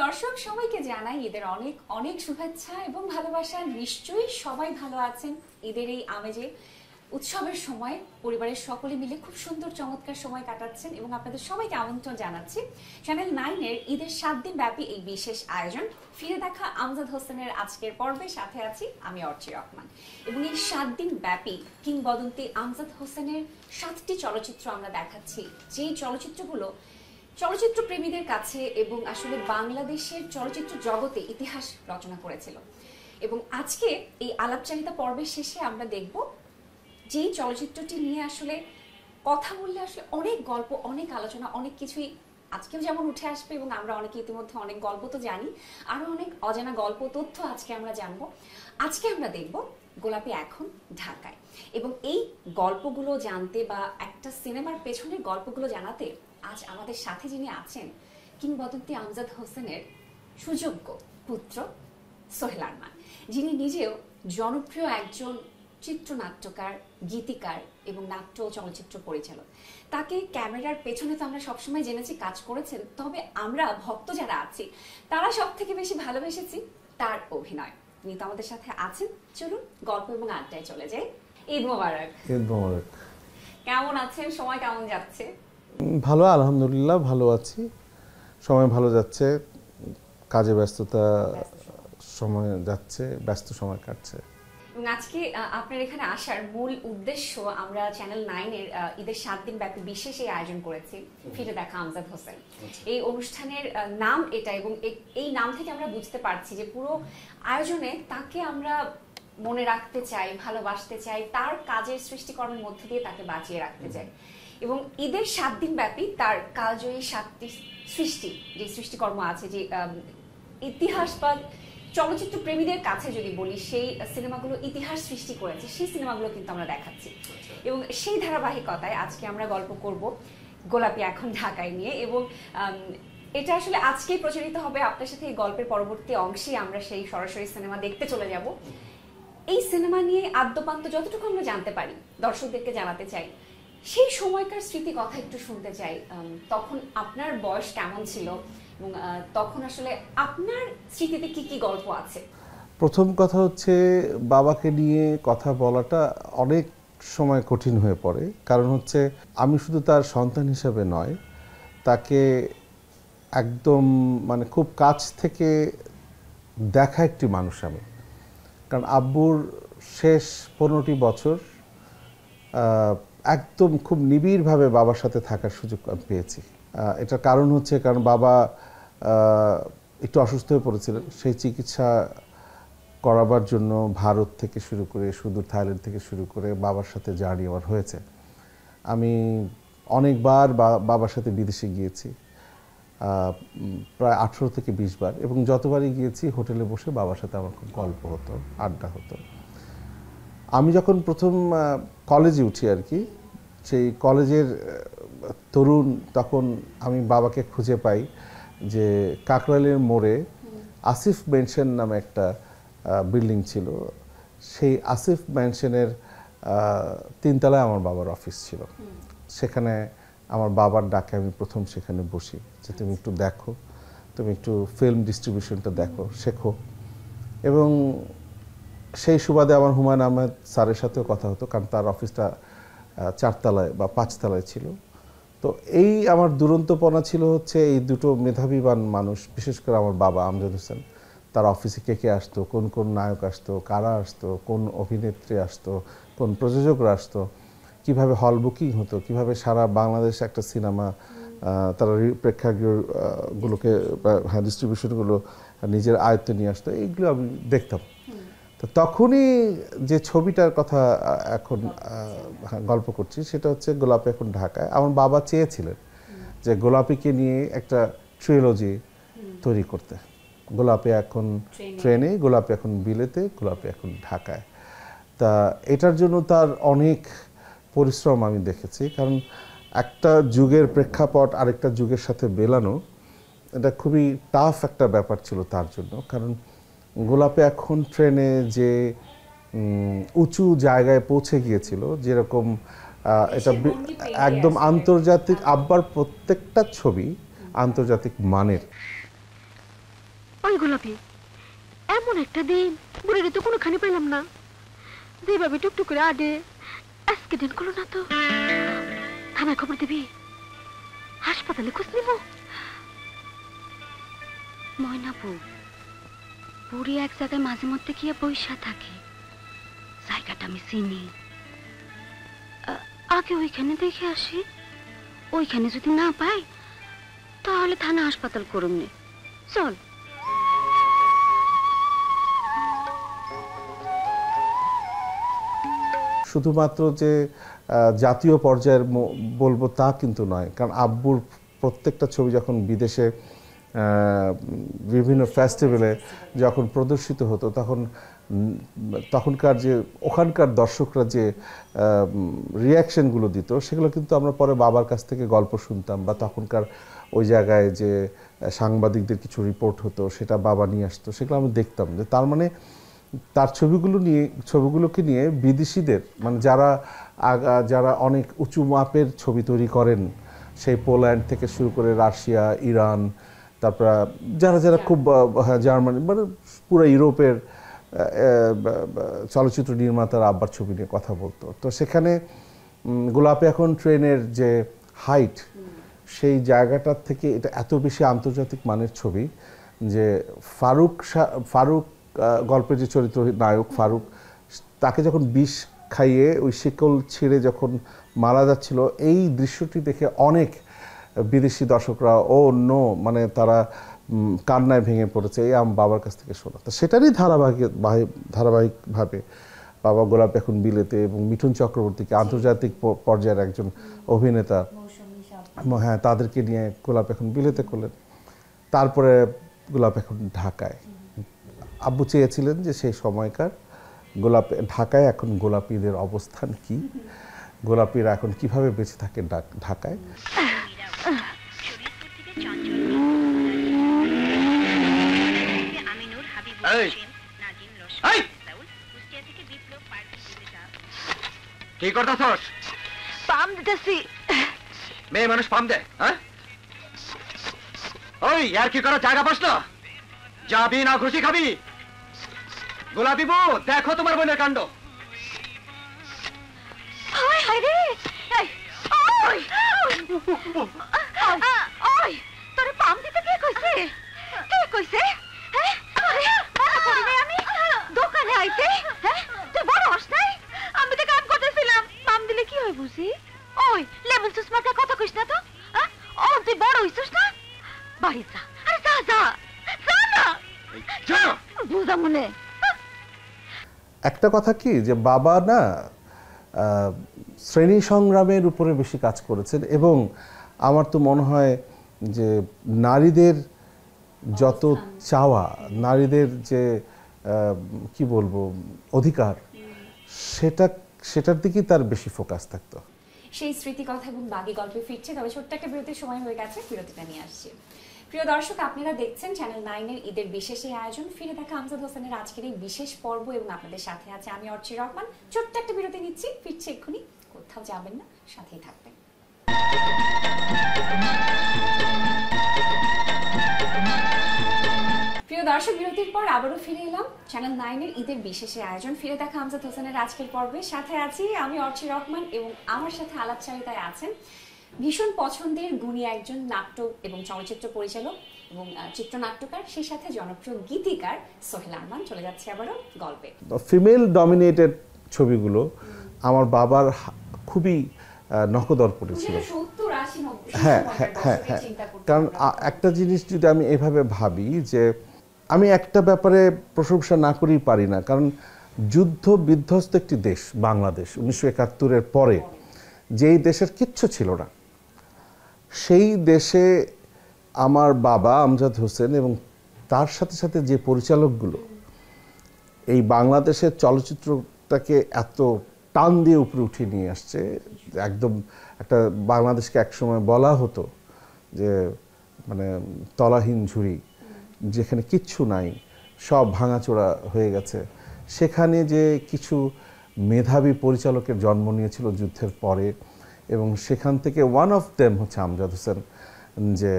দর্শক সবাইকে জানাই ঈদের অনেক অনেক শুভেচ্ছা এবং ভালোবাসা। নিশ্চয়ই সবাই ভালো আছেন। ঈদের এই আমেজে উৎসবের সময় পরিবারের সকলে মিলে খুব সুন্দর চমৎকার সময় কাটাচ্ছেন এবং আপনাদের সবাইকে আমন্ত্রণ জানাচ্ছি চ্যানেল 9 এর ঈদের 7 দিন ব্যাপী এই বিশেষ আয়োজন ফিরে দেখা আমজাদ হোসেনের আজকের পর্বে। সাথে আছি আমি অর্চি রহমান এবং এই 7 দিন ব্যাপী কিংবদন্তি আমজাদ হোসেনের 7টি চলচ্চিত্র আমরা দেখাচ্ছি, যেই চলচ্চিত্রগুলো চলচ্চিত্র প্রেমীদের কাছে এবং আসলে বাংলাদেশের চলচ্চিত্র জগতে ইতিহাস রচনা করেছিল। এবং আজকে এই আলাপচারিতা পর্বের শেষে আমরা দেখব যেই চলচ্চিত্রটি নিয়ে আসলে কথা বললে আসলে অনেক গল্প, অনেক আলোচনা, অনেক কিছুই আজকেও যেমন উঠে আসবে এবং আমরা অনেকে ইতিমধ্যে অনেক গল্প তো জানি, আরো অনেক অজানা গল্প তথ্য আজকে আমরা জানবো। আজকে আমরা দেখব গোলাপী এখন ঢাকায়। এবং এই গল্পগুলো জানতে বা একটা সিনেমার পেছনের গল্পগুলো জানাতে আজ আমাদের সাথে যিনি আছেন কিংবদন্তি আমজাদ হোসেনের সুযোগ্য পুত্র সোহেল আরমান, যিনি নিজেও জনপ্রিয় একজন চিত্রনাট্যকার, গীতিকার এবং নাট্য চলচ্চিত্র পরিচালক। তাকে ক্যামেরার পেছনে তো আমরা সবসময় জেনেছি কাজ করেছেন, তবে আমরা ভক্ত যারা আছি তারা সব থেকে বেশি ভালোবেসেছি তার অভিনয়। তিনি তো আমাদের সাথে আছেন, চলুন গল্প এবং আড্ডায় চলে যাই। ঈদ মোবারক। ঈদ মোবারক। কেমন আছেন? সময় কেমন যাচ্ছে? ভালো, আলহামদুলিল্লাহ ভালো আছি। সময় ভালো যাচ্ছে, কাজে ব্যস্ততা, সময় যাচ্ছে, ব্যস্ত সময় কাটছে। এবং আজকে আপনার এখানে আসার মূল উদ্দেশ্য, আমরা চ্যানেল 9 এর ঈদের 7 দিন ব্যাপী বিশেষ এই আয়োজন করেছি ফিরে দেখা আমজাদ হোসেন। এই অনুষ্ঠানের নাম এটা এবং এই নাম থেকে আমরা বুঝতে পারছি যে পুরো আয়োজনে তাকে আমরা মনে রাখতে চাই, ভালোবাসতে চাই, তার কাজের সৃষ্টিকর্মের মধ্য দিয়ে তাকে বাঁচিয়ে রাখতে চাই। এবং ঈদের 7 দিন ব্যাপী তার কালজয়ী 7টি সৃষ্টি, যে সৃষ্টিকর্ম আছে, যে ইতিহাস বা চলচ্চিত্র প্রেমীদের কাছে যদি বলি সেই সিনেমাগুলো ইতিহাস সৃষ্টি করেছে, সেই সিনেমাগুলো কিন্তু আমরা দেখাচ্ছি। এবং সেই ধারাবাহিকতায় আজকে আমরা গল্প করব গোলাপী এখন ঢাকায় নিয়ে। এবং এটা আসলে আজকেই প্রচারিত হবে। আপনার সাথে এই গল্পের পরবর্তী অংশে আমরা সেই সরাসরি সিনেমা দেখতে চলে যাব। এই সিনেমা নিয়ে আদ্যপান্ত যতটুকু আমরা জানতে পারি দর্শকদেরকে জানাতে চাই। সেই সময়কার স্মৃতি কথা একটু শুনতে চাই। তখন আপনার বয়স কেমন ছিল এবং তখন আসলে আপনার স্মৃতিতে কি কি গল্প আছে? প্রথম কথা হচ্ছে, বাবাকে নিয়ে কথা বলাটা অনেক সময় কঠিন হয়ে পড়ে। কারণ হচ্ছে আমি শুধু তার সন্তান হিসেবে নয়, তাকে একদম মানে খুব কাছ থেকে দেখা একটি মানুষ আমি। কারণ আব্বুর শেষ 15টি বছর একদম খুব নিবিড়ভাবে বাবার সাথে থাকার সুযোগ আমি পেয়েছি। এটার কারণ হচ্ছে কারণ বাবা একটু অসুস্থ হয়ে পড়েছিলেন। সেই চিকিৎসা করাবার জন্য ভারত থেকে শুরু করে সুদূর থাইল্যান্ড থেকে শুরু করে বাবার সাথে জার্নি আমার হয়েছে। আমি অনেকবার বাবার সাথে বিদেশে গিয়েছি, প্রায় 18 থেকে 20 বার, এবং যতবারই গিয়েছি হোটেলে বসে বাবার সাথে আমার খুব গল্প হতো, আড্ডা হতো। আমি যখন প্রথম কলেজে উঠি আর কি, সেই কলেজের তরুণ, তখন আমি বাবাকে খুঁজে পাই যে কাকরাইলের মোড়ে আসিফ ম্যানশন নামে একটা বিল্ডিং ছিল। সেই আসিফ ম্যানশনের 3 তলায় আমার বাবার অফিস ছিল। সেখানে আমার বাবার ডাকে আমি প্রথম সেখানে বসি যে তুমি একটু দেখো, তুমি একটু ফিল্ম ডিস্ট্রিবিউশনটা দেখো, শেখো। এবং সেই সুবাদে আমার হুমায়ুন আহমেদ স্যারের সাথেও কথা হতো, কারণ তার অফিসটা 4 তলায় বা 5 তলায় ছিল। তো এই আমার দুরন্তপনা ছিল হচ্ছে এই দুটো মেধাবীবান মানুষ, বিশেষ করে আমার বাবা আমজাদ হোসেন, তার অফিসে কে কে আসতো, কোন কোন নায়ক আসতো, কারা আসতো, কোন অভিনেত্রী আসতো, কোন প্রযোজকরা আসতো, কিভাবে হল বুকিং হতো, কিভাবে সারা বাংলাদেশ একটা সিনেমা তারা প্রেক্ষাগৃহগুলোকে হ্যাঁ ডিস্ট্রিবিউশনগুলো নিজের আয়ত্তে নিয়ে আসতো, এইগুলো আমি দেখতাম। তো তখনই যে ছবিটার কথা এখন গল্প করছি সেটা হচ্ছে গোলাপী এখন ঢাকায়। আমার বাবা চেয়েছিলেন যে গোলাপীকে নিয়ে একটা ট্রিলজি তৈরি করতে, গোলাপী এখন ট্রেনে, গোলাপী এখন বিলেতে, গোলাপী এখন ঢাকায়। তা এটার জন্য তার অনেক পরিশ্রম আমি দেখেছি, কারণ একটা যুগের প্রেক্ষাপট আরেকটা যুগের সাথে মেলানো এটা খুবই টাফ একটা ব্যাপার ছিল তার জন্য। কারণ গোলাপী এখন ট্রেনে যে উঁচু জায়গায় পৌঁছে গিয়েছিল, যেরকম এটা একদম আন্তর্জাতিক, আব্বার প্রত্যেকটা ছবি আন্তর্জাতিক মানের। গোলাপি, এমন একটা দিন বুড়িরে তো কোনোখানে পাইলাম না। যেভাবে টুকটুক করে আডে, আজকে দিন করলো না তো। থানায় খবর দিবি, হাসপাতালে খোঁজ নিব। ময়নাপু, বুড়ি এক জায়গায় মাঝে মধ্যে গিয়ে বৈশা থাকে, জায়গাটা আমি চিনি। আগে ওইখানে দেখে আসি, ওইখানে যদি না পাই তাহলে থানা হাসপাতাল করুন নে। চল। শুধুমাত্র যে জাতীয় পর্যায়ের বলবো তা কিন্তু নয়, কারণ আব্বুর প্রত্যেকটা ছবি যখন বিদেশে বিভিন্ন ফেস্টিভ্যালে যখন প্রদর্শিত হতো তখনকার যে ওখানকার দর্শকরা যে রিয়াকশনগুলো দিত সেগুলো কিন্তু আমরা পরে বাবার কাছ থেকে গল্প শুনতাম, বা তখনকার ওই জায়গায় যে সাংবাদিকদের কিছু রিপোর্ট হতো সেটা বাবা নিয়ে আসতো, সেগুলো আমি দেখতাম। যে তার মানে তার ছবিগুলোকে নিয়ে বিদেশিদের, মানে যারা অনেক উঁচু মাপের ছবি তৈরি করেন, সেই পোল্যান্ড থেকে শুরু করে রাশিয়া, ইরান, তারপর যারা খুব জার্মানি, মানে পুরো ইউরোপের চলচ্চিত্র নির্মাতারা আব্বার ছবি নিয়ে কথা বলতো। তো সেখানে গোলাপে এখন ট্রেনের যে হাইট, সেই জায়গাটার থেকে এটা এত বেশি আন্তর্জাতিক মানের ছবি যে ফারুক গল্পের যে চরিত্র নায়ক ফারুক, তাকে যখন বিষ খাইয়ে ওই শিকল ছিঁড়ে যখন মারা যাচ্ছিল, এই দৃশ্যটি দেখে অনেক বিদেশি দর্শকরা মানে তারা কান্নায় ভেঙে পড়েছে, এই আমার বাবার কাছ থেকে শোনা। তো সেটারই ধারাবাহিকভাবে বাবা গোলাপ এখন বিলেতে, এবং মিঠুন চক্রবর্তীকে আন্তর্জাতিক পর্যায়ের একজন অভিনেতা, হ্যাঁ, তাদেরকে নিয়ে গোলাপ এখন বিলেতে করলেন। তারপরে গোলাপ এখন ঢাকায়। আব্বু চেয়েছিলেন যে সেই সময়কার ঢাকায় এখন গোলাপিদের অবস্থান কি, গোলাপিরা এখন কিভাবে বেঁচে থাকে ঢাকায়। কি করতেছস? পাম দিতেছি। মেয়ে মানুষ পাম দে? হ্যাঁ, ওই আর কি করার জায়গা পাস না? যাবি না খুশি খাবি? গোলাপি বউ, দেখো তোমার বোনের কাণ্ড। তোরে পাম দিতে কে কইছে? কে কইছে? আমি দোকানে আইতে, তুই বড় হস নাই? আমি তো কাম করতেছিলাম। পাম দিলে কি হয় বুঝি? ওই লেমন জুস মার্কা কথা কইস না তো। তুই বড় হইছিস না? বাড়ি যা। আরে যা যা যা না, বুঝা মনে। একটা কথা কি, যে বাবা না শ্রেণী সংগ্রামের উপরে বেশি কাজ করেছেন, এবং আমার তো মনে হয় যে নারীদের যত চাওয়া, নারীদের যে কি বলবো অধিকার, সেটার দিকেই তার বেশি ফোকাস থাকতো। সেই স্মৃতি কথা এবং বাকি গল্পে ফিরছে, তবে ছোট্ট একটা বিরতির সময় হয়ে গেছে, বিরতিটা নিয়ে আসছি। প্রিয় দর্শক, আপনারা দেখছেন চ্যানেল 9-এর ঈদের বিশেষ এই আয়োজন, ফিরে দেখা আমজাদ হোসেনের আজকের এই বিশেষ পর্ব, এবং আপনাদের সাথে আছে আমি অর্চি রহমান। ছোট্ট একটা বিরতি নিচ্ছি, ফিরছি এক্ষুনি, কোথাও যাবেন না, সাথেই থাকবেন। প্রিয় দর্শক, বিরতির পর আবারও ফিরে এলাম চ্যানেল 9-এর ঈদের বিশেষে আয়োজন, ফিরে দেখা আমজাদ হোসেনের আজকের পর্বে। সাথে আছি আমি অর্চি রহমান, এবং আমার সাথে আলাপচারিতায় আছেন ভীষণ পছন্দের গুণী একজন নাট্য এবং চলচ্চিত্র পরিচালক এবং চিত্রনাট্যকার, সেই সাথে জনপ্রিয় গীতিকার সোহেল আরমান। চলে যাচ্ছে আবারও গল্পে। ফিমেল ডমিনেটেড ছবিগুলো আমার বাবার খুবই নখদর্পণে ছিল। হ্যাঁ হ্যাঁ হ্যাঁ হ্যাঁ, কারণ একটা জিনিস যদি আমি এভাবে ভাবি, যে আমি একটা ব্যাপারে প্রশংসা না করেই পারি না, কারণ যুদ্ধ বিধ্বস্ত একটি দেশ বাংলাদেশ 1971-এর পরে, যেই দেশের কিচ্ছু ছিল না, সেই দেশে আমার বাবা আমজাদ হোসেন এবং তার সাথে সাথে যে পরিচালকগুলো এই বাংলাদেশের চলচ্চিত্রটাকে এত টান দিয়ে উপরে উঠিয়ে নিয়ে আসছে, একদম একটা বাংলাদেশকে একসময় বলা হতো যে মানে তলাহীন ঝুড়ি, যেখানে কিচ্ছু নাই, সব ভাঙাচোরা হয়ে গেছে, সেখানে যে কিছু মেধাবী পরিচালকের জন্ম নিয়েছিল যুদ্ধের পরে, এবং সেখান থেকে ওয়ান অফ দেম হচ্ছে আমজাদ হোসেন, যে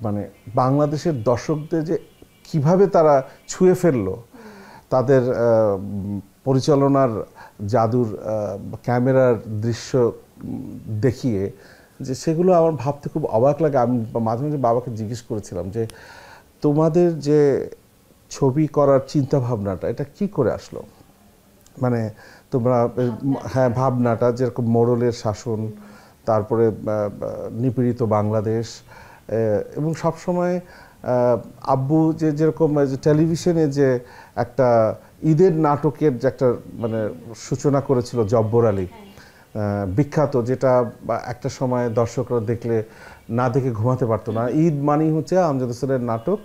মানে বাংলাদেশের দর্শকদের যে কিভাবে তারা ছুঁয়ে ফেললো তাদের পরিচালনার জাদুর ক্যামেরার দৃশ্য দেখিয়ে, যে সেগুলো আমার ভাবতে খুব অবাক লাগে। আমি মাঝে মাঝে বাবাকে জিজ্ঞেস করেছিলাম যে তোমাদের যে ছবি করার চিন্তা ভাবনাটা এটা কি করে আসলো, মানে তোমরা হ্যাঁ ভাবনাটা যেরকম মোড়লের শাসন, তারপরে নিপীড়িত বাংলাদেশ, এবং সবসময় আব্বু যে যেরকম টেলিভিশনে যে একটা ঈদের নাটকের যে একটা মানে সূচনা করেছিল জব্বর আলী, বিখ্যাত, যেটা একটা সময় দর্শকরা দেখলে না দেখে ঘুমাতে পারতো না। ঈদ মানেই হচ্ছে আমজাদ হোসেনের নাটক,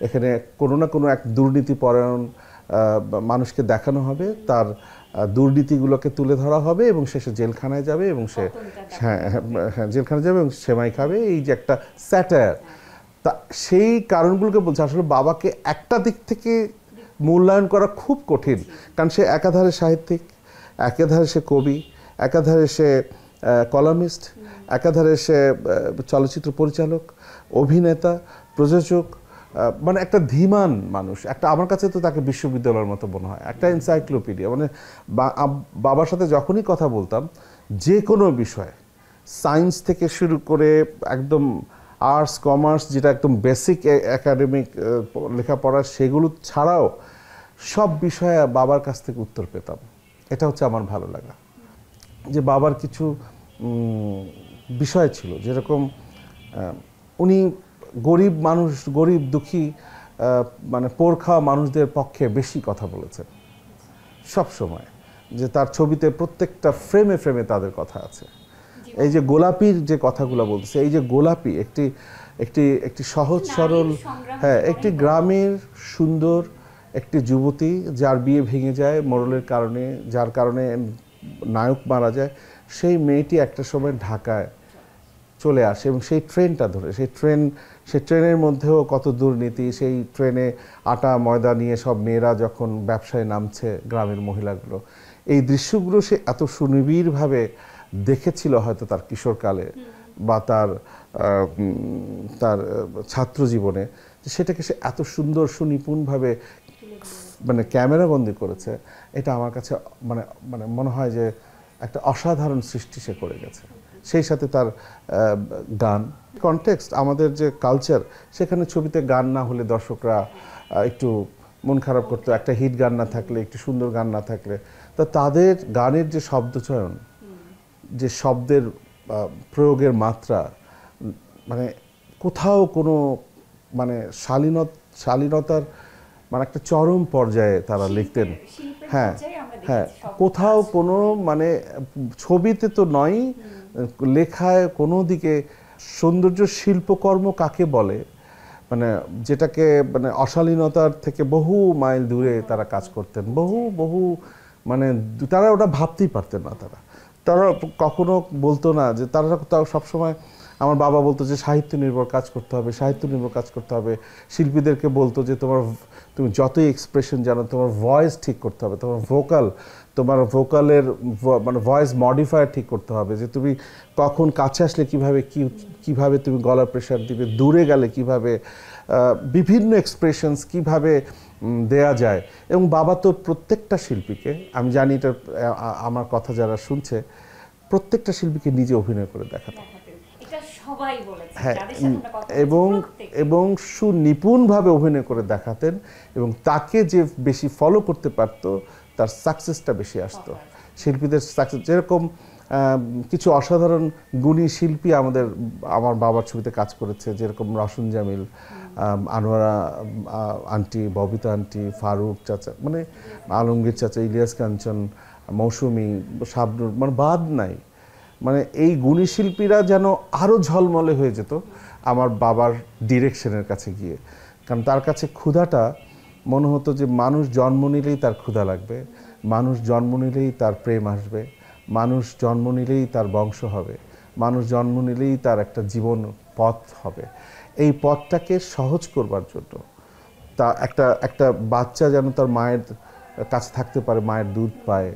এখানে কোনো না কোনো এক দুর্নীতিপরায়ণ মানুষকে দেখানো হবে, তার দুর্নীতিগুলোকে তুলে ধরা হবে এবং শেষে জেলখানায় যাবে এবং সে হ্যাঁ জেলখানায় যাবে এবং সেমাই খাবে, এই যে একটা স্যাটায়ার। তা সেই কারণগুলোকে বলছে আসলে বাবাকে একটা দিক থেকে মূল্যায়ন করা খুব কঠিন, কারণ সে একাধারে সাহিত্যিক, একাধারে সে কবি, একাধারে সে কলামিস্ট, একাধারে সে চলচ্চিত্র পরিচালক, অভিনেতা, প্রযোজক, মানে একটা ধীমান মানুষ। একটা আমার কাছে তো তাকে বিশ্ববিদ্যালয়ের মতো মনে হয়, একটা এনসাইক্লোপিডিয়া। মানে বাবার সাথে যখনই কথা বলতাম যে কোনো বিষয়ে, সায়েন্স থেকে শুরু করে একদম আর্টস কমার্স যেটা একদম বেসিক একাডেমিক লেখাপড়া, সেগুলো ছাড়াও সব বিষয়ে বাবার কাছ থেকে উত্তর পেতাম। এটা হচ্ছে আমার ভালো লাগা, যে বাবার কিছু বিষয় ছিল, যেরকম উনি গরিব মানুষ, গরিব দুঃখী মানে পোড় খাওয়া মানুষদের পক্ষে বেশি কথা বলেছেন সব সময়, যে তার ছবিতে প্রত্যেকটা ফ্রেমে ফ্রেমে তাদের কথা আছে। এই যে গোলাপির যে কথাগুলো বলতেছে, এই যে গোলাপি একটি একটি একটি সহজ সরল, হ্যাঁ একটি গ্রামের সুন্দর একটি যুবতী যার বিয়ে ভেঙে যায় মোড়লের কারণে, যার কারণে নায়ক মারা যায়, সেই মেয়েটি একটা সময় ঢাকায় চলে আসে এবং সেই ট্রেনটা ধরে, সেই ট্রেনের মধ্যেও কত দুর্নীতি, সেই ট্রেনে আটা ময়দা নিয়ে সব মেয়েরা যখন ব্যবসায় নামছে, গ্রামের মহিলাগুলো, এই দৃশ্যগুলো সে এত সুনিবিড়ভাবে দেখেছিল হয়তো তার কিশোরকালে বা তার ছাত্র জীবনে, সেটাকে সে এত সুন্দর সুনিপুণভাবে মানে ক্যামেরাবন্দি করেছে। এটা আমার কাছে মানে মানে মনে হয় যে একটা অসাধারণ সৃষ্টি সে করে গেছে। সেই সাথে তার গান কনটেক্সট, আমাদের যে কালচার, সেখানে ছবিতে গান না হলে দর্শকরা একটু মন খারাপ করতো, একটা হিট গান না থাকলে, একটু সুন্দর গান না থাকলে। তা তাদের গানের যে শব্দচয়ন, যে শব্দের প্রয়োগের মাত্রা, মানে কোথাও কোনো মানে শালীনতার মানে একটা চরম পর্যায়ে তারা লিখতেন। হ্যাঁ হ্যাঁ, কোথাও কোনো মানে ছবিতে তো নয়, লেখায় কোনো দিকে সৌন্দর্য শিল্পকর্ম কাকে বলে, মানে যেটাকে মানে অশালীনতার থেকে বহু মাইল দূরে তারা কাজ করতেন, বহু মানে তারা ওটা ভাবতেই পারতেন না। তারা কখনো বলতো না যে, তারা সবসময় আমার বাবা বলতো যে সাহিত্য নির্ভর কাজ করতে হবে, সাহিত্য নির্ভর কাজ করতে হবে। শিল্পীদেরকে বলতো যে তুমি যতই এক্সপ্রেশন জানো, তোমার ভয়েস ঠিক করতে হবে, তোমার ভোকালের মানে ভয়েস মডিফায়ার ঠিক করতে হবে, যে তুমি কখন কাছে আসলে কিভাবে তুমি গলার প্রেশার দিবে, দূরে গেলে কিভাবে বিভিন্ন এক্সপ্রেশনস কিভাবে দেয়া যায়। এবং বাবা তো প্রত্যেকটা শিল্পীকে, আমি জানি এটা আমার কথা যারা শুনছে, প্রত্যেকটা শিল্পীকে নিজে অভিনয় করে দেখাতেন। হ্যাঁ, এবং সুনিপুণভাবে অভিনয় করে দেখাতেন, এবং তাকে যে বেশি ফলো করতে পারতো তার সাকসেসটা বেশি আসতো। শিল্পীদের সাকসেস, যেরকম কিছু অসাধারণ গুণী শিল্পী আমার বাবার ছবিতে কাজ করেছে, যেরকম রওশন জামিল, আনোয়ারা আন্টি, ববিতা আন্টি, ফারুক চাচা, মানে আলমগীর চাচা, ইলিয়াস কাঞ্চন, মৌসুমী, শাবনুর, মানে বাদ নাই। মানে এই গুণী শিল্পীরা যেন আরও ঝলমলে হয়ে যেত আমার বাবার ডিরেকশনের কাছে গিয়ে, কারণ তার কাছে ক্ষুধাটা মনে হতো যে মানুষ জন্ম নিলেই তার ক্ষুধা লাগবে, মানুষ জন্ম নিলেই তার প্রেম আসবে, মানুষ জন্ম নিলেই তার বংশ হবে, মানুষ জন্ম নিলেই তার একটা জীবন পথ হবে। এই পথটাকে সহজ করবার জন্য তা একটা বাচ্চা যেন তার মায়ের কাছে থাকতে পারে, মায়ের দুধ পায়,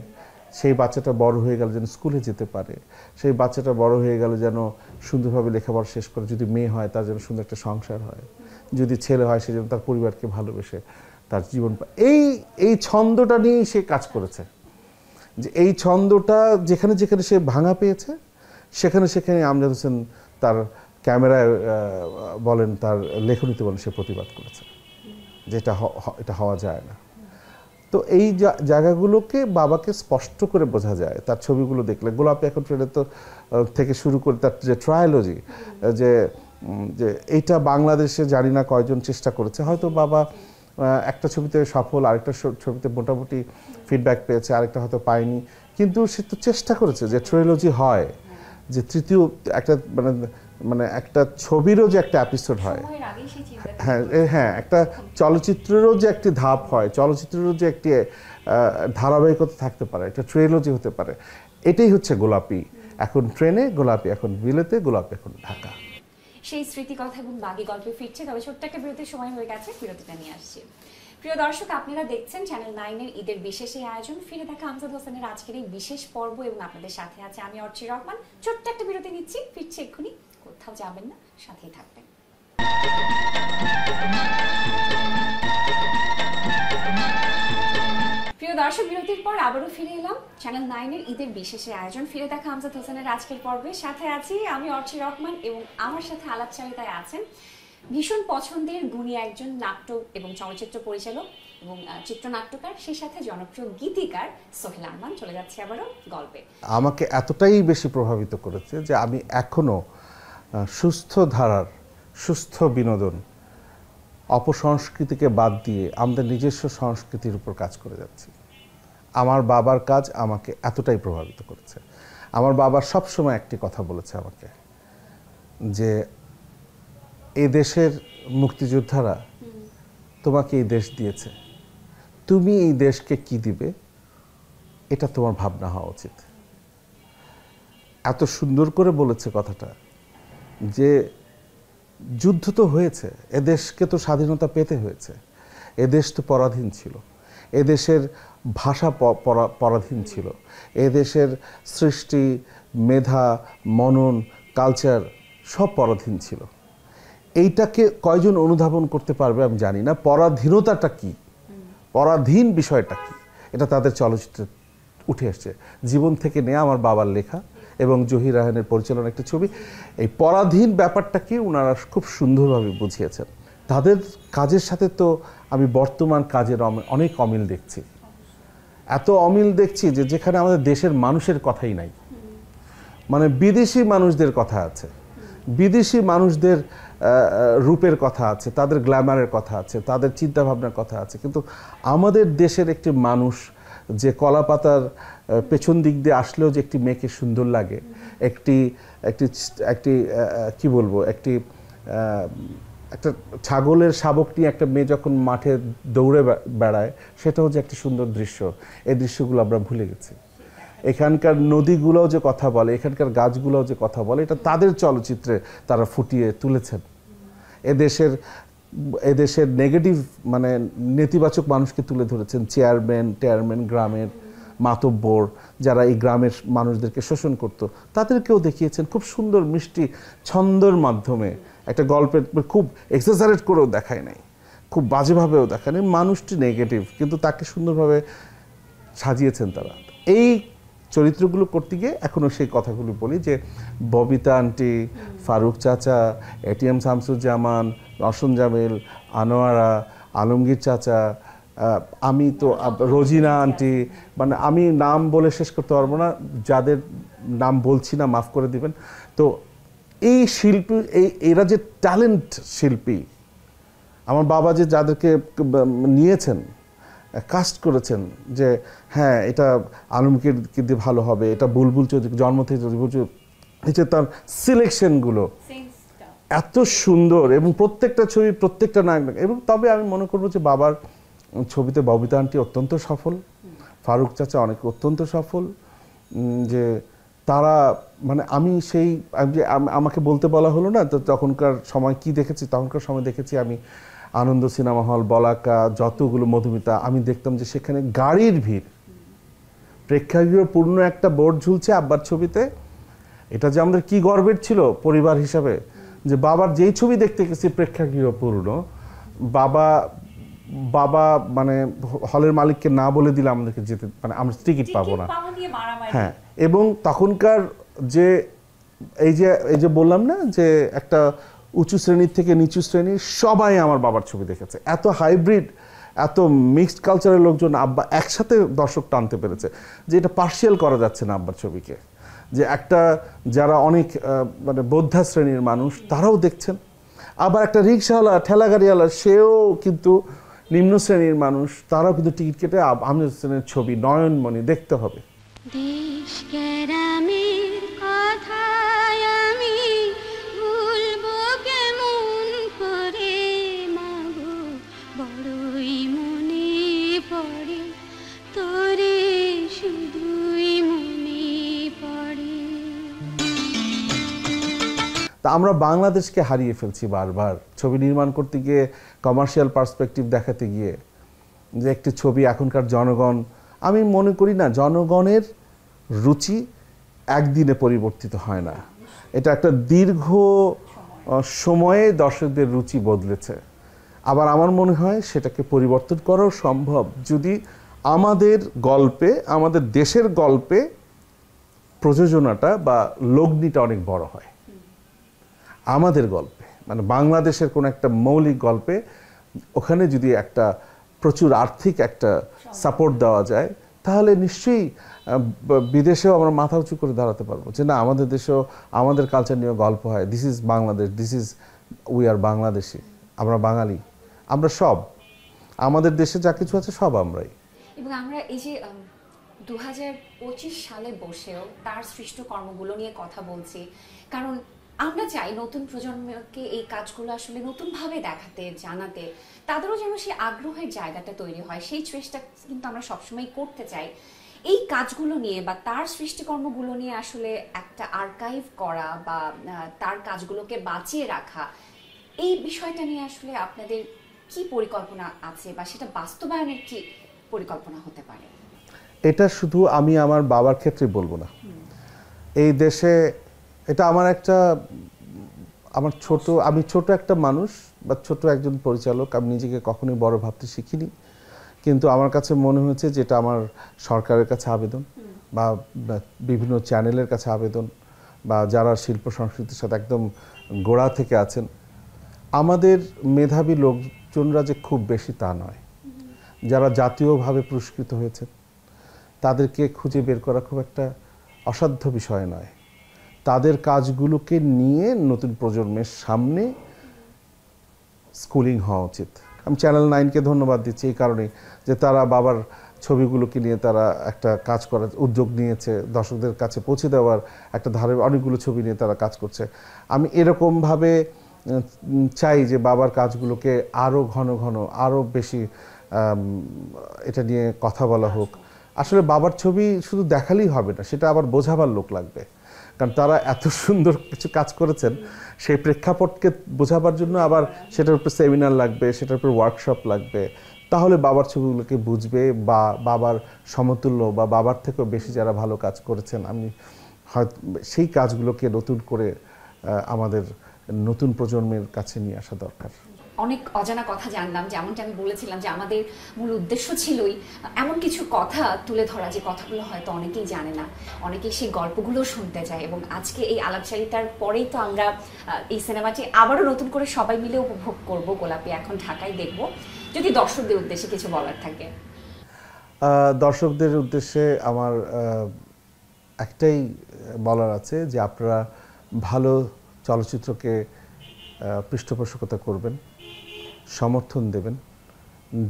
সেই বাচ্চাটা বড় হয়ে গেল যেন স্কুলে যেতে পারে, সেই বাচ্চাটা বড় হয়ে গেল যেন সুন্দরভাবে লেখাপড়া শেষ করে, যদি মেয়ে হয় তার যেন সুন্দর একটা সংসার হয়, যদি ছেলে হয় সে যেন তার পরিবারকে ভালোবেসে তার জীবন এই ছন্দটা নিয়েই সে কাজ করেছে, যে এই ছন্দটা যেখানে যেখানে সে ভাঙা পেয়েছে সেখানে সেখানে আমজাদ হোসেন তার ক্যামেরায় বলেন, তার লেখনীতে বলেন, সে প্রতিবাদ করেছে, যেটা এটা হওয়া যায় না। তো এই জায়গাগুলোকে বাবাকে স্পষ্ট করে বোঝা যায় তার ছবিগুলো দেখলে। গোলাপি এখন ট্রেনে তো থেকে শুরু করে তার যে ট্রায়োলজি, যে এইটা বাংলাদেশে জানি না কয়জন চেষ্টা করেছে, হয়তো বাবা একটা ছবিতে সফল, আরেকটা ছবিতে মোটামুটি ফিডব্যাক পেয়েছে, আরেকটা হয়তো পায়নি, কিন্তু সে তো চেষ্টা করেছে যে ট্রায়োলজি হয়, যে তৃতীয় একটা মানে একটা ছবিরও যে একটা এপিসোড হয়, হ্যাঁ একটা চলচ্চিত্রেরও যে একটি ধাপ হয়, চলচ্চিত্রেরও যে একটি ধারাবাহিকতা থাকতে পারে, একটা ট্রায়োলজি হতে পারে। এটাই হচ্ছে গোলাপি এখন ট্রেনে, গোলাপি এখন বিলেতে, গোলাপি এখন ঢাকা। সেই স্মৃতি কথা এবং বাকি গল্পে ফিরছে, তবে ছোট্ট একটা বিরতির সময় হয়ে গেছে, বিরতিটা নিয়ে আসছি। প্রিয় দর্শক, আপনারা দেখছেন চ্যানেল 9-এর ঈদের বিশেষ এই আয়োজন ফিরে দেখা আমজাদ হোসেনের আজকের এই বিশেষ পর্ব, এবং আপনাদের সাথে আছে আমি অর্চি রহমান। ছোট্ট একটা বিরতি নিচ্ছি, ফিরছি এক্ষুনি, কোথাও যাবেন না, সাথেই থাকবেন। প্রিয় দর্শক, বিরতির পর আবারও ফিরে এলাম চ্যানেল 9-এর ঈদের বিশেষে আয়োজন ফিরে দেখা আমজাদ হোসেনের আজকের পর্বে। সাথে আছি আমি অর্চি রহমান, এবং আমার সাথে আলাপচারিতায় আছেন ভীষণ পছন্দের গুণী একজন নাট্য এবং চলচ্চিত্র পরিচালক এবং চিত্রনাট্যকার, সেই সাথে জনপ্রিয় গীতিকার সোহেল আরমান। চলে যাচ্ছে আবারও গল্পে। আমাকে এতটাই বেশি প্রভাবিত করেছে যে আমি এখনো সুস্থ ধারার, সুস্থ বিনোদন, অপসংস্কৃতিকে বাদ দিয়ে আমাদের নিজস্ব সংস্কৃতির উপর কাজ করে যাচ্ছি। আমার বাবার কাজ আমাকে এতটাই প্রভাবিত করেছে। আমার বাবা সবসময় একটি কথা বলেছে আমাকে, যে এই দেশের মুক্তিযোদ্ধারা তোমাকে এই দেশ দিয়েছে, তুমি এই দেশকে কি দিবে এটা তোমার ভাবনা হওয়া উচিত। এত সুন্দর করে বলেছে কথাটা, যে যুদ্ধ তো হয়েছে, এদেশকে তো স্বাধীনতা পেতে হয়েছে, এদেশ তো পরাধীন ছিল, এদেশের ভাষা পরাধীন ছিল, এদেশের সৃষ্টি, মেধা, মনন, কালচার সব পরাধীন ছিল। এইটাকে কয়জন অনুধাবন করতে পারবে আমি জানি না। পরাধীনতাটা কি, পরাধীন বিষয়টা কি, এটা তাদের চলচ্চিত্রে উঠে আসছে। জীবন থেকে নেওয়া আমার বাবার লেখা এবং জহির রায়হানের পরিচালনা একটা ছবি, এই পরাধীন ব্যাপারটাকে ওনারা খুব সুন্দরভাবে বুঝিয়েছেন। তাদের কাজের সাথে তো আমি বর্তমান কাজের অনেক অমিল দেখছি, এত অমিল দেখছি যে যেখানে আমাদের দেশের মানুষের কথাই নাই, মানে বিদেশি মানুষদের কথা আছে, বিদেশি মানুষদের রূপের কথা আছে, তাদের গ্ল্যামারের কথা আছে, তাদের চিন্তাভাবনার কথা আছে, কিন্তু আমাদের দেশের একটি মানুষ যে কলাপাতার পেছন দিক দিয়ে আসলেও যে একটি মেয়েকে সুন্দর লাগে, একটি একটি একটি কি বলবো, একটি একটা ছাগলের শাবক নিয়ে একটা মেয়ে যখন মাঠে দৌড়ে বেড়ায়, সেটাও যে একটি সুন্দর দৃশ্য, এই দৃশ্যগুলো আমরা ভুলে গেছি। এখানকার নদীগুলোও যে কথা বলে, এখানকার গাছগুলোও যে কথা বলে, এটা তাদের চলচ্চিত্রে তারা ফুটিয়ে তুলেছেন। এদেশের নেগেটিভ মানে নেতিবাচক মানুষকে তুলে ধরেছেন, চেয়ারম্যান, গ্রামের মাতব্বর যারা এই গ্রামের মানুষদেরকে শোষণ করত, তাদেরকেও দেখিয়েছেন খুব সুন্দর মিষ্টি ছন্দর মাধ্যমে। একটা গল্পের খুব এক্সাজারেট করেও দেখায় নাই, খুব বাজেভাবেও দেখায় নাই, মানুষটি নেগেটিভ কিন্তু তাকে সুন্দরভাবে সাজিয়েছেন তারা। এই চরিত্রগুলো করতে গিয়ে এখনও সেই কথাগুলো বলি, যে ববিতা আন্টি, ফারুক চাচা, এটিএম শামসুজ্জামান, রওশন জামিল, আনোয়ারা, আলমগীর চাচা, আমি তো রোজিনা আন্টি, মানে আমি নাম বলে শেষ করতে পারবো না, যাদের নাম বলছি না মাফ করে দিবেন। তো এই শিল্পী, এরা যে ট্যালেন্ট শিল্পী, আমার বাবা যে যাদেরকে নিয়েছেন, কাস্ট করেছেন, যে হ্যাঁ এটা আলমগীর দিয়ে ভালো হবে, এটা বুলবুল চৌধুরী জন্ম থেকে হচ্ছে, তার সিলেকশনগুলো এত সুন্দর, এবং প্রত্যেকটা ছবি প্রত্যেকটা নায়ক। এবং তবে আমি মনে করবো যে বাবার ছবিতে ববিতা আন্টি অত্যন্ত সফল, ফারুক চাচা অত্যন্ত সফল, যে তারা মানে আমি সেই যে আমাকে বলতে বলা হলো না, তো তখনকার সময় কি দেখেছি, তখনকার সময় দেখেছি আমি আনন্দ সিনেমা হল, বলাকা, যতগুলো মধুমিতা, আমি দেখতাম যে সেখানে গাড়ির ভিড়, প্রেক্ষাগৃহ পূর্ণ একটা বোর্ড ঝুলছে আব্বার ছবিতে। এটা যে আমাদের কি গর্বের ছিল পরিবার হিসাবে, যে বাবার যেই ছবি দেখতে গেছি প্রেক্ষাগৃহ পূর্ণ, বাবা বাবা মানে হলের মালিককে না বলে দিলে আমাদেরকে যেতে, মানে আমরা টিকিট পাবো না। হ্যাঁ, এবং তখনকার যে এই যে বললাম না যে একটা উঁচু শ্রেণীর থেকে নিচু শ্রেণীর সবাই আমার বাবার ছবি দেখেছে। এত হাইব্রিড, এত মিক্সড কালচারের লোকজন আব্বা একসাথে দর্শক টানতে পেরেছে যে এটা পার্শিয়াল করা যাচ্ছে না আব্বার ছবিকে। যে একটা যারা অনেক মানে বোদ্ধা শ্রেণীর মানুষ তারাও দেখছেন, আবার একটা রিক্সাওয়ালা ঠেলাগাড়িওয়ালা সেও কিন্তু নিম্ন শ্রেণীর মানুষ, তারাও কিন্তু টিকিট কেটে আমির হোসেনের ছবি নয়নমণি দেখতে হবে। দেশ কেরামের কথায় আমি ভুলবো কেমন করে মাগো, বড়ই মনে পড়ে তোরে, শুধুই মনে পড়ে। তা আমরা বাংলাদেশকে হারিয়ে ফেলছি বারবার ছবি নির্মাণ করতে গিয়ে, কমার্শিয়াল পার্সপেক্টিভ দেখাতে গিয়ে। যে একটি ছবি এখনকার জনগণ, আমি মনে করি না জনগণের রুচি একদিনে পরিবর্তিত হয় না, এটা একটা দীর্ঘ সময়ে দর্শকদের রুচি বদলেছে। আবার আমার মনে হয় সেটাকে পরিবর্তন করাও সম্ভব যদি আমাদের গল্পে, আমাদের দেশের গল্পে প্রযোজনাটা বা লগ্নিটা অনেক বড় হয়। আমাদের গল্পে মানে বাংলাদেশের কোনো একটা মৌলিক গল্পে ওখানে যদি একটা প্রচুর আর্থিক একটা সাপোর্ট দেওয়া যায়, তাহলে নিশ্চয়ই বিদেশেও আমরা মাথা উঁচু করে দাঁড়াতে পারবো যে না, আমাদের দেশেও আমাদের কালচার নিয়ে গল্প হয়। This is Bangladesh, this is we are Bangladeshi, আমরা বাঙালি, আমরা সব, আমাদের দেশে যা কিছু আছে সব আমরাই। এবং আমরা এই যে 2025 সালে বসেও তার সৃষ্ট কর্মগুলো নিয়ে কথা বলছি, কারণ আমরা চাই নতুন প্রজন্মকে এই কাজগুলো আসলে নতুনভাবে দেখাতে, জানাতে, তাদেরও যেন সেই আগ্রহের জায়গাটা তৈরি হয়, সেই চেষ্টা কিন্তু আমরা সবসময় করতে চাই। এই কাজগুলো নিয়ে বা তার সৃষ্টিকর্মগুলো নিয়ে আসলে একটা আর্কাইভ করা বা তার কাজগুলোকে বাঁচিয়ে রাখা, এই বিষয়টা নিয়ে আসলে আপনাদের কি পরিকল্পনা আছে বা সেটা বাস্তবায়নের কি পরিকল্পনা হতে পারে? এটা শুধু আমি আমার বাবার ক্ষেত্রে বলবো না, এই দেশে এটা আমার একটা, আমি ছোট একটা মানুষ বা ছোট একজন পরিচালক, আমি নিজেকে কখনোই বড় ভাবতে শিখিনি। কিন্তু আমার কাছে মনে হয়েছে যেটা আমার সরকারের কাছে আবেদন বা বিভিন্ন চ্যানেলের কাছে আবেদন বা যারা শিল্প সংস্কৃতির সাথে একদম গোড়া থেকে আছেন, আমাদের মেধাবী লোকজনরা যে খুব বেশি তা নয়। যারা জাতীয়ভাবে পুরস্কৃত হয়েছেন তাদেরকে খুঁজে বের করা খুব একটা অসাধ্য বিষয় নয়। তাদের কাজগুলোকে নিয়ে নতুন প্রজন্মের সামনে স্কুলিং হওয়া উচিত। আমি চ্যানেল 9কে ধন্যবাদ দিচ্ছি এই কারণে যে তারা বাবার ছবিগুলোকে নিয়ে তারা একটা কাজ করার উদ্যোগ নিয়েছে, দর্শকদের কাছে পৌঁছে দেওয়ার একটা ধারে অনেকগুলো ছবি নিয়ে তারা কাজ করছে। আমি এরকমভাবে চাই যে বাবার কাজগুলোকে আরও ঘন ঘন, আরও বেশি এটা নিয়ে কথা বলা হোক। আসলে বাবার ছবি শুধু দেখালেই হবে না, সেটা আবার বোঝাবার লোক লাগবে, কারণ তারা এত সুন্দর কিছু কাজ করেছেন, সেই প্রেক্ষাপটকে বোঝাবার জন্য আবার সেটার উপর সেমিনার লাগবে, সেটার উপর ওয়ার্কশপ লাগবে। তাহলে বাবার ছবিগুলোকে বুঝবে বা বাবার সমতুল্য বা বাবার থেকেও বেশি যারা ভালো কাজ করেছেন, আমি হয়তো সেই কাজগুলোকে নতুন করে আমাদের নতুন প্রজন্মের কাছে নিয়ে আসা দরকার। অনেক অজানা কথা জানলাম, যেমনটা আমি বলেছিলাম যে আমাদের মূল উদ্দেশ্য ছিলই এমন কিছু কথা তুলে ধরা যে কথাগুলো হয়তো অনেকেই জানে না, অনেকেই সেই গল্পগুলো শুনতে চায়। এবং আজকে এই আলাপচারিতার পরেই তো আমরা এই সিনেমাটি আবারও নতুন করে সবাই মিলে উপভোগ করব, গোলাপী এখন ঢাকায় দেখব। যদি দর্শকদের উদ্দেশ্যে কিছু বলার থাকে। দর্শকদের উদ্দেশ্যে আমার একটাই বলার আছে যে আপনারা ভালো চলচ্চিত্রকে পৃষ্ঠপোষকতা করবেন, সমর্থন দেবেন,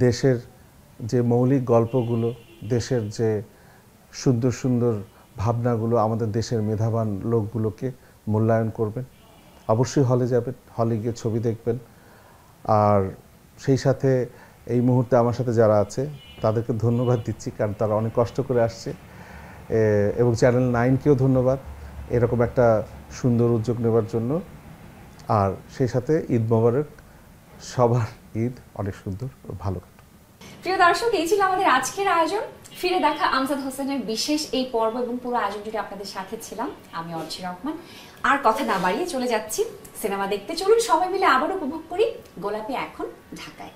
দেশের যে মৌলিক গল্পগুলো, দেশের যে সুন্দর সুন্দর ভাবনাগুলো, আমাদের দেশের মেধাবান লোকগুলোকে মূল্যায়ন করবেন। অবশ্যই হলে যাবেন, হলে গিয়ে ছবি দেখবেন। আর সেই সাথে এই মুহূর্তে আমার সাথে যারা আছে তাদেরকে ধন্যবাদ দিচ্ছি, কারণ তারা অনেক কষ্ট করে আসছে। এবং চ্যানেল 9কেও ধন্যবাদ এরকম একটা সুন্দর উদ্যোগ নেবার জন্য। আর সেই সাথে ঈদ মোবারক, সবার ঈদ অনেক সুন্দর ভালো কাটুক। প্রিয় দর্শক, এই ছিল আমাদের আজকের আয়োজন। ফিরে দেখা আমজাদ হোসেনের বিশেষ এই পর্ব এবং পুরো আয়োজন জুড়ে আপনাদের সাথে ছিলাম আমি অর্চি রহমান। আর কথা না বাড়িয়ে চলে যাচ্ছি সিনেমা দেখতে। চলুন সবাই মিলে আবার উপভোগ করি গোলাপী এখন ঢাকায়।